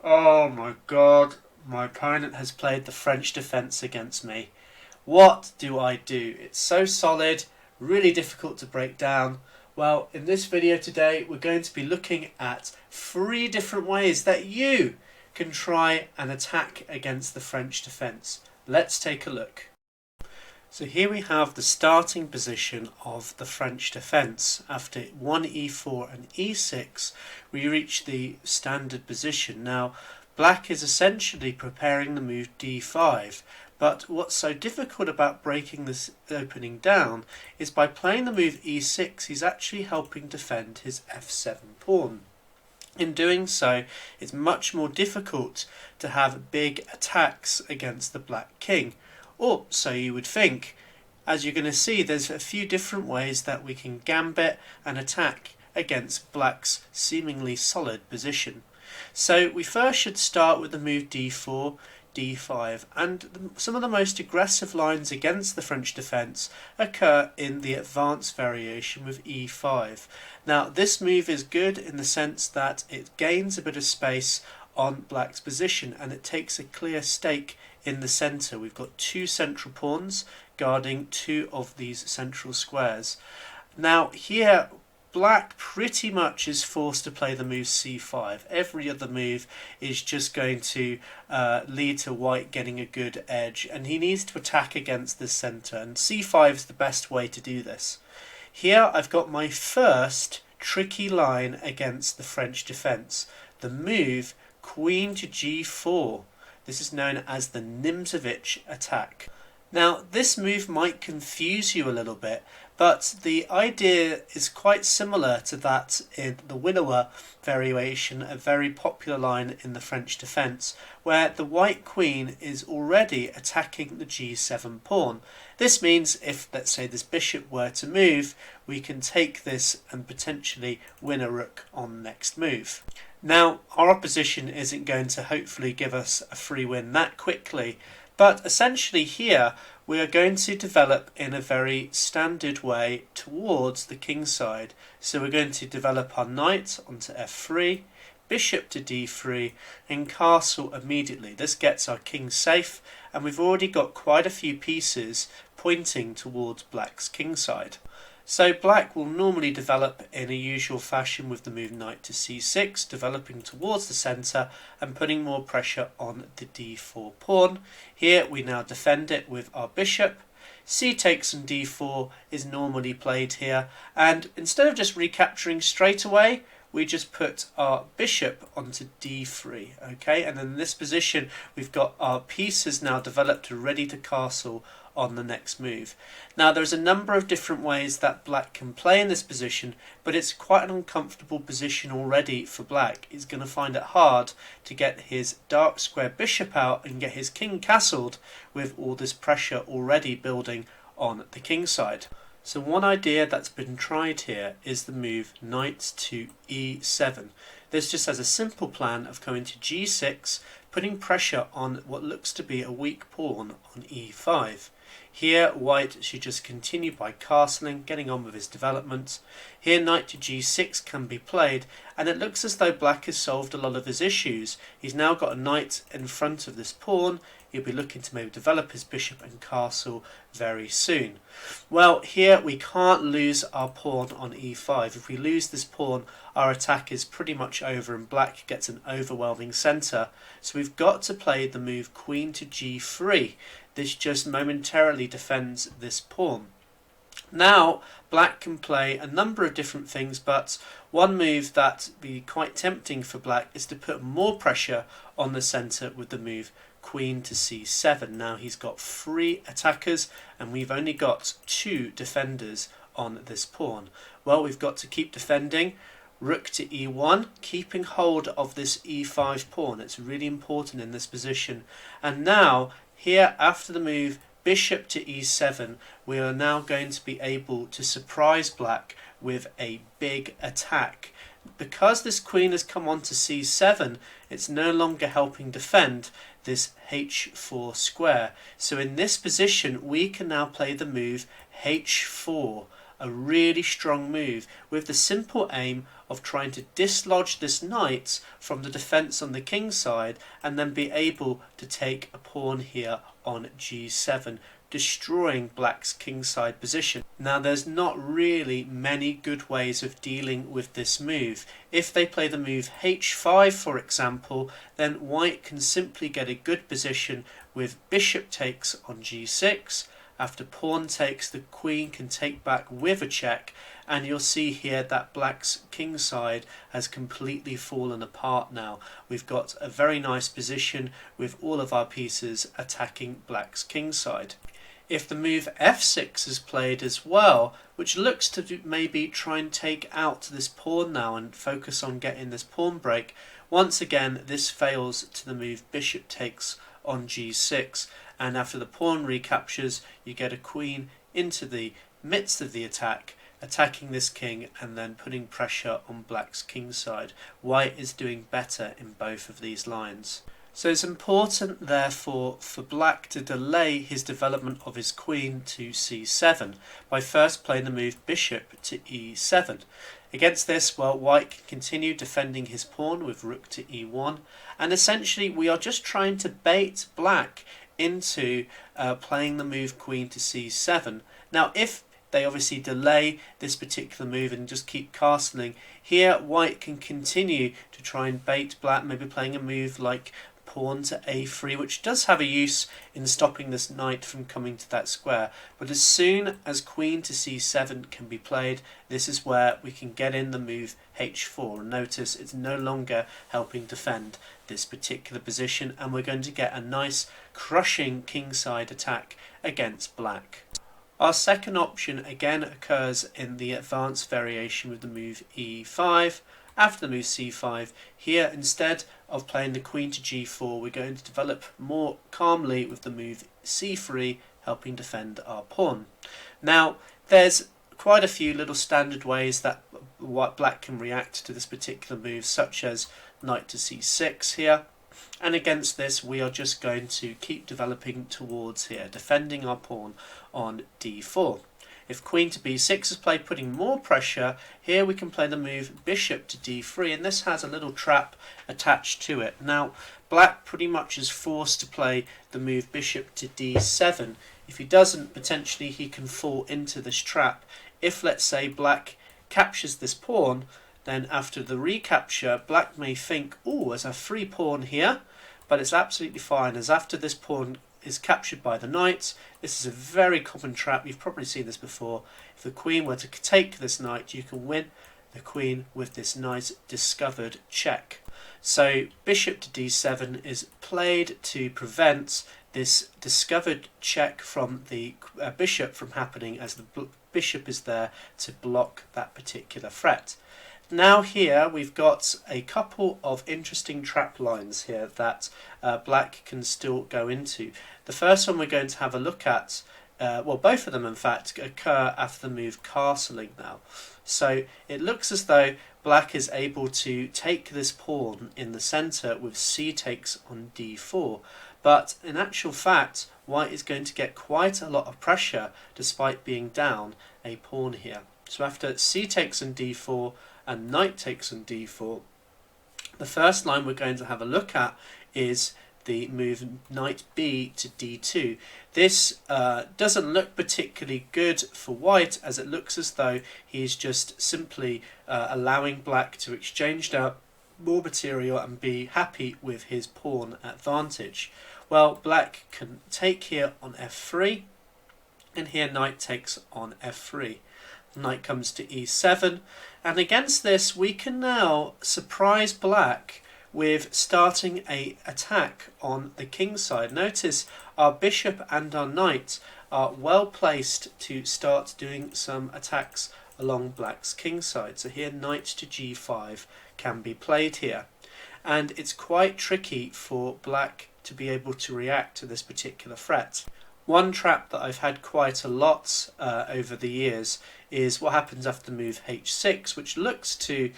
Oh my god, my opponent has played the French defence against me. What do I do? It's so solid, really difficult to break down. Well, in this video today, we're going to be looking at 3 different ways that you can try and attack against the French defence. Let's take a look. So here we have the starting position of the French defence. After 1e4 and e6, we reach the standard position. Now, black is essentially preparing the move d5, but what's so difficult about breaking this opening down is by playing the move e6, he's actually helping defend his f7 pawn. In doing so, it's much more difficult to have big attacks against the black king. Or so you would think. As you're going to see, there's a few different ways that we can gambit and attack against black's seemingly solid position. So we first should start with the move d4, d5, and some of the most aggressive lines against the French defence occur in the advanced variation with e5. Now this move is good in the sense that it gains a bit of space on black's position and it takes a clear stake in the centre. We've got 2 central pawns guarding 2 of these central squares. Now here black pretty much is forced to play the move c5. Every other move is just going to lead to white getting a good edge, and he needs to attack against this centre, and c5 is the best way to do this. Here I've got my first tricky line against the French defence, the move queen to g4. This is known as the Nimzowitsch Attack. Now this move might confuse you a little bit, but the idea is quite similar to that in the Milner variation, a very popular line in the French defence, where the white queen is already attacking the g7 pawn. This means if, let's say, this bishop were to move, we can take this and potentially win a rook on next move. Now, our opposition isn't going to hopefully give us a free win that quickly, but essentially here we are going to develop in a very standard way towards the king side. So we're going to develop our knight onto f3, bishop to d3, and castle immediately. This gets our king safe, and we've already got quite a few pieces pointing towards black's king side. So black will normally develop in a usual fashion with the move knight to c6, developing towards the centre and putting more pressure on the d4 pawn. Here we now defend it with our bishop. C takes and d4 is normally played here, and instead of just recapturing straight away, we just put our bishop onto d3, okay? And in this position, we've got our pieces now developed ready to castle on the next move. Now there's a number of different ways that black can play in this position, but it's quite an uncomfortable position already for black. He's going to find it hard to get his dark square bishop out and get his king castled with all this pressure already building on the king side. So one idea that's been tried here is the move knight to e7. This just has a simple plan of going to g6, putting pressure on what looks to be a weak pawn on e5. Here white should just continue by castling, getting on with his development. Here knight to g6 can be played, and it looks as though black has solved a lot of his issues. He's now got a knight in front of this pawn. He'll be looking to maybe develop his bishop and castle very soon. Well, here we can't lose our pawn on e5. If we lose this pawn, our attack is pretty much over and black gets an overwhelming centre. So we've got to play the move queen to g3. This just momentarily defends this pawn. Now black can play a number of different things, but one move that would be quite tempting for black is to put more pressure on the centre with the move queen to c7. Now he's got 3 attackers and we've only got 2 defenders on this pawn. Well, we've got to keep defending. Rook to e1, keeping hold of this e5 pawn. It's really important in this position. And now here after the move bishop to e7, we are now going to be able to surprise black with a big attack. Because this queen has come on to c7, it's no longer helping defend this h4 square. So in this position we can now play the move h4. a really strong move with the simple aim of trying to dislodge this knight from the defence on the king side and then be able to take a pawn here on g7, destroying black's kingside position. Now there's not really many good ways of dealing with this move. If they play the move h5 for example, then white can simply get a good position with bishop takes on g6. After pawn takes, the queen can take back with a check, and you'll see here that black's kingside has completely fallen apart now. We've got a very nice position with all of our pieces attacking black's kingside. If the move f6 is played as well, which looks to maybe try and take out this pawn now and focus on getting this pawn break, once again this fails to the move bishop takes on g6, and after the pawn recaptures you get a queen into the midst of the attack, attacking this king and then putting pressure on black's kingside. White is doing better in both of these lines. So it's important therefore for black to delay his development of his queen to c7 by first playing the move bishop to e7. Against this, well, white can continue defending his pawn with rook to e1, and essentially we are just trying to bait black into playing the move queen to c7. Now if they obviously delay this particular move and just keep castling, here white can continue to try and bait black, maybe playing a move like pawn to a3, which does have a use in stopping this knight from coming to that square. But as soon as queen to c7 can be played, this is where we can get in the move h4. Notice it's no longer helping defend this particular position, and we're going to get a nice crushing kingside attack against black. Our second option again occurs in the advanced variation with the move e5. After the move c5, here instead of playing the queen to g4, we're going to develop more calmly with the move c3, helping defend our pawn. Now there's quite a few little standard ways that black can react to this particular move, such as knight to c6 here, and against this we are just going to keep developing towards here, defending our pawn on d4. If queen to b6 is played, putting more pressure, here we can play the move bishop to d3, and this has a little trap attached to it. Now black pretty much is forced to play the move bishop to d7. If he doesn't, potentially he can fall into this trap. If, let's say, black captures this pawn, then after the recapture black may think, oh, there's a free pawn here, but it's absolutely fine, as after this pawn is captured by the knight. This is a very common trap, you've probably seen this before. If the queen were to take this knight, you can win the queen with this nice discovered check. So bishop to d7 is played to prevent this discovered check from the bishop from happening, as the bishop is there to block that particular threat. Now here we've got a couple of interesting trap lines here that black can still go into. The first one we're going to have a look at, well, both of them in fact occur after the move castling now. So it looks as though black is able to take this pawn in the centre with c takes on d4, but in actual fact white is going to get quite a lot of pressure despite being down a pawn here. So after c takes on d4 and knight takes on d4, the first line we're going to have a look at is the move knight b to d2. This doesn't look particularly good for white, as it looks as though he's just simply allowing black to exchange out more material and be happy with his pawn advantage. Well, black can take here on f3, and here knight takes on f3. Knight comes to e7, and against this we can now surprise black with starting an attack on the king side. Notice our bishop and our knight are well placed to start doing some attacks along black's king side. So here knight to g5 can be played here, and it's quite tricky for black to be able to react to this particular threat. One trap that I've had quite a lot over the years is what happens after the move h6, which looks to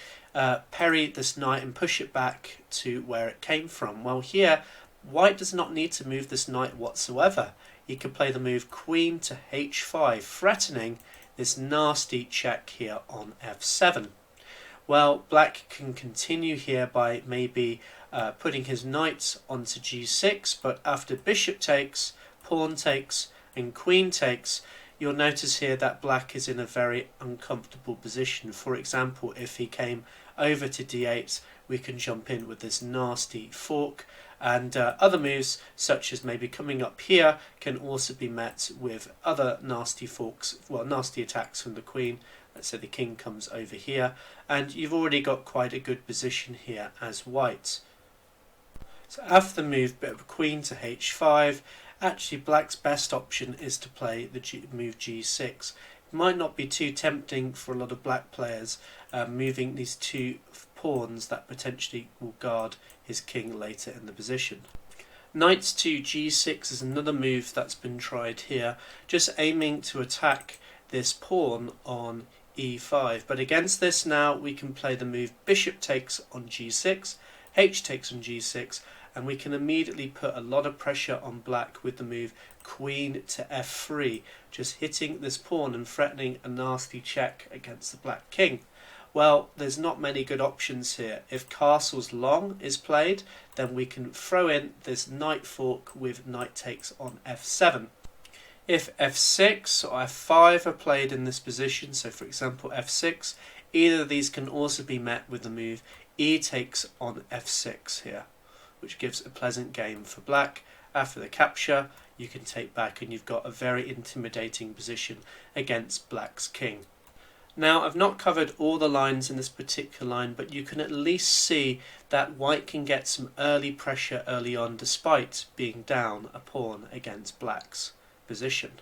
parry this knight and push it back to where it came from. Well, here white does not need to move this knight whatsoever. He could play the move queen to h5, threatening this nasty check here on f7. Well, black can continue here by maybe putting his knight onto g6, but after bishop takes, pawn takes and queen takes, you'll notice here that black is in a very uncomfortable position. For example, if he came over to d8, we can jump in with this nasty fork, and other moves such as maybe coming up here can also be met with other nasty forks, well, nasty attacks from the queen. Let's say the king comes over here, and you've already got quite a good position here as white. So after the move, bit of a queen to h5, actually black's best option is to play the move g6. It might not be too tempting for a lot of black players, moving these two pawns that potentially will guard his king later in the position. Knight to g6 is another move that's been tried here, just aiming to attack this pawn on e5. But against this now we can play the move bishop takes on g6, h takes on g6, and we can immediately put a lot of pressure on black with the move queen to f3, just hitting this pawn and threatening a nasty check against the black king. Well, there's not many good options here. If castles long is played, then we can throw in this knight fork with knight takes on f7. If f6 or f5 are played in this position, so for example f6, either of these can also be met with the move e takes on f6 here, which gives a pleasant game for black. After the capture, you can take back and you've got a very intimidating position against black's king. Now, I've not covered all the lines in this particular line, but you can at least see that white can get some early pressure early on despite being down a pawn against black's position.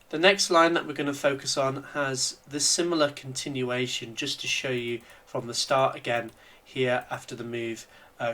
The next line that we're going to focus on has this similar continuation, just to show you from the start again here after the move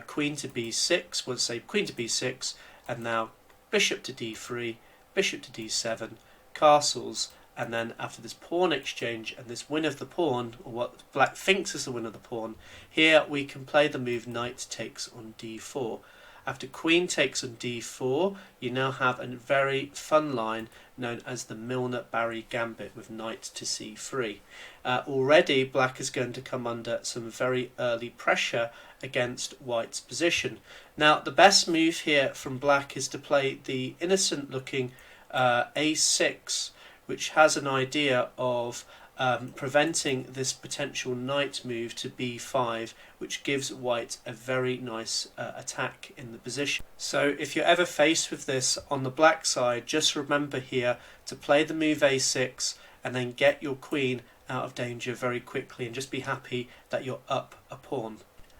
queen to b6, we'll say queen to b6, and now bishop to d3, bishop to d7, castles, and then after this pawn exchange and this win of the pawn, or what black thinks is the win of the pawn, here we can play the move knight takes on d4. After queen takes on d4, you now have a very fun line known as the Milner-Barry Gambit with knight to c3. Already black is going to come under some very early pressure against white's position. Now, the best move here from black is to play the innocent looking a6, which has an idea of preventing this potential knight move to b5, which gives white a very nice attack in the position. So if you're ever faced with this on the black side, just remember here to play the move a6 and then get your queen out of danger very quickly, and just be happy that you're up a pawn.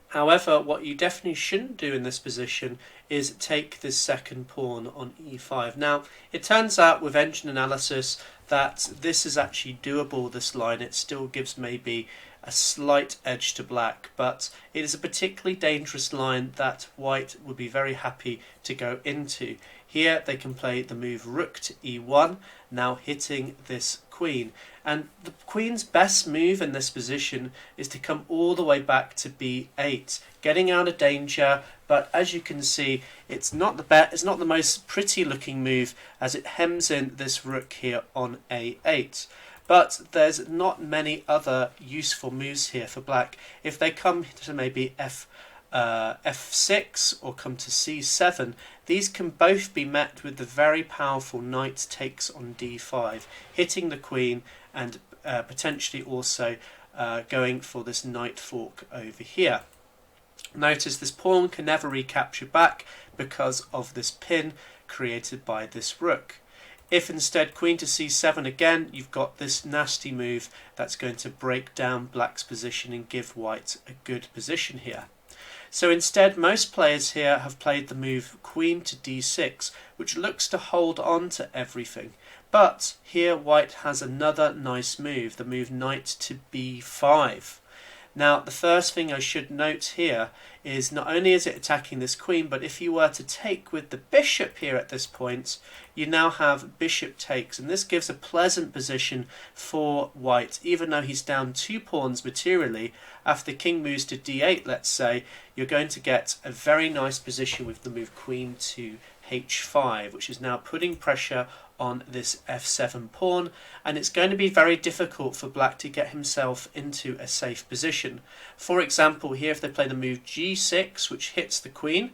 However, what you definitely shouldn't do in this position is take this second pawn on e5. Now, it turns out with engine analysis that this is actually doable, this line. It still gives maybe a slight edge to black, but it is a particularly dangerous line that white would be very happy to go into. Here they can play the move rook to e1, now hitting this queen. And the queen's best move in this position is to come all the way back to b8, getting out of danger. But as you can see, it's not the most pretty looking move, as it hems in this rook here on a8. But there's not many other useful moves here for black. If they come to maybe f6 or come to c7, these can both be met with the very powerful knight takes on d5, hitting the queen and potentially also going for this knight fork over here. Notice this pawn can never recapture back because of this pin created by this rook. If instead queen to c7 again, you've got this nasty move that's going to break down black's position and give white a good position here. So instead, most players here have played the move queen to d6, which looks to hold on to everything. But here white has another nice move, the move knight to b5. Now, the first thing I should note here is not only is it attacking this queen, but if you were to take with the bishop here at this point, you now have bishop takes, and this gives a pleasant position for white. Even though he's down 2 pawns materially, after the king moves to d8, let's say, you're going to get a very nice position with the move queen to h5, which is now putting pressure on this f7 pawn, and it's going to be very difficult for black to get himself into a safe position. For example, here if they play the move g6, which hits the queen,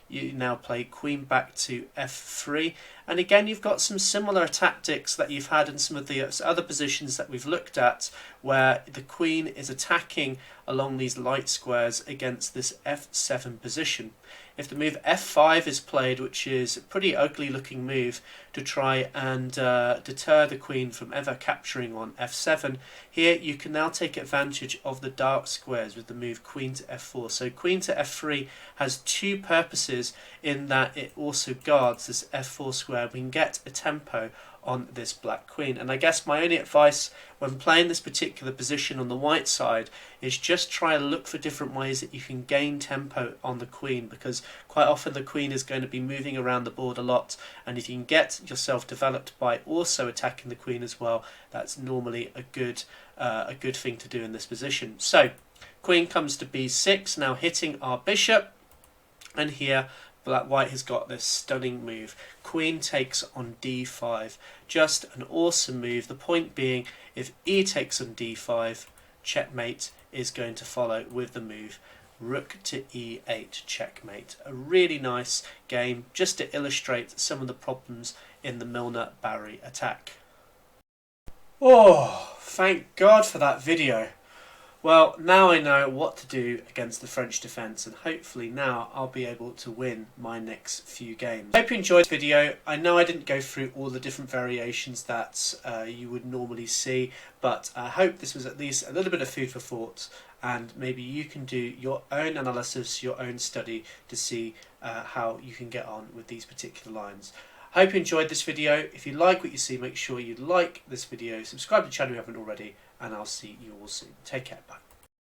you now play queen back to f3, and again you've got some similar tactics that you've had in some of the other positions that we've looked at, where the queen is attacking along these light squares against this f7 position. If the move f5 is played, which is a pretty ugly looking move to try and deter the queen from ever capturing on f7, here you can now take advantage of the dark squares with the move queen to f4. So queen to f3 has two purposes in that it also guards this f4 square. We can get a tempo on this black queen, and I guess my only advice when playing this particular position on the white side is just try to look for different ways that you can gain tempo on the queen, because quite often the queen is going to be moving around the board a lot, and if you can get yourself developed by also attacking the queen as well, that's normally a good thing to do in this position. So queen comes to b6, now hitting our bishop, and here white has got this stunning move. Queen takes on d5. Just an awesome move. The point being, if e takes on d5, checkmate is going to follow with the move rook to e8, checkmate. A really nice game just to illustrate some of the problems in the Milner-Barry attack. Oh, thank God for that video. Well, now I know what to do against the French defence, and hopefully now I'll be able to win my next few games. I hope you enjoyed the video. I know I didn't go through all the different variations that you would normally see, but I hope this was at least a little bit of food for thought, and maybe you can do your own analysis, your own study to see how you can get on with these particular lines. I hope you enjoyed this video. If you like what you see, make sure you like this video, subscribe to the channel if you haven't already, and I'll see you all soon. Take care, bye.